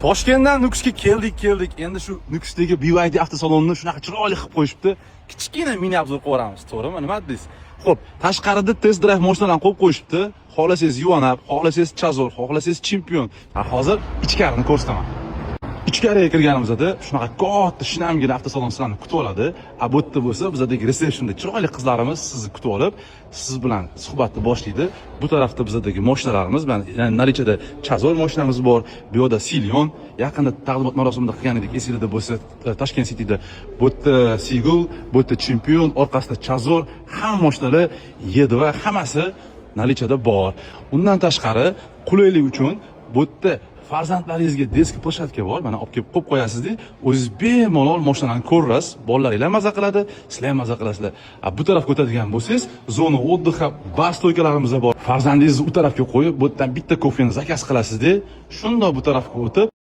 Toshkentdan Nukusga keldik. Endi shu Nukusdagi BYD avtosalonni shunaqa chiroyli qilib qo'yishibdi. Kichkina mini obzor qilib ko'ramiz, to'g'rimi? Nima deysiz? Xo'p, tashqarida test drive mashinalarni qo'yib qo'yishibdi. Xohlasangiz Yuvanab, xohlasangiz Chazor, xohlasangiz Chempion. Hozir ichkarini ko'rsataman. Ichkariga kirganimizda shunaqa katta shinamgina avtosalon sizlarni kutib oladi. Bu yerda bo'lsa, bizdagi resepsiyonda chiroyli qizlarimiz sizni kutib olib, siz bilan suhbatni boshlaydi. Bu tarafda bizdagi mashinalarimiz, narichada Chazor mashinamiz bor, bu yerda Silion, yaqinda taqdimot marosimida qilgan edik, esingizda bo'lsa, Tashkent City'da bu yerda Sigul, bu yerda Chempion, orqasida Chazor, hamma mashinalar yedi va hammasi narichada bor. Undan tashqari, qulaylik uchun bu yerda farzandlaringizga desk ploshatka bor, mana olib kelib qo'yib qo'yasizda, o'zingiz bemalol mashinani ko'rasiz, bolalar maza qiladi, sizlar ham maza qilasizlar. Bu tarafga o'tadigan bo'lsangiz, zona отдыха, bar stoykalarimiz bor. Farzandingizni u tarafga qo'yib, bu yerdan bitta kofeni zakaz qilasizda, shundoq bu tarafga o'tib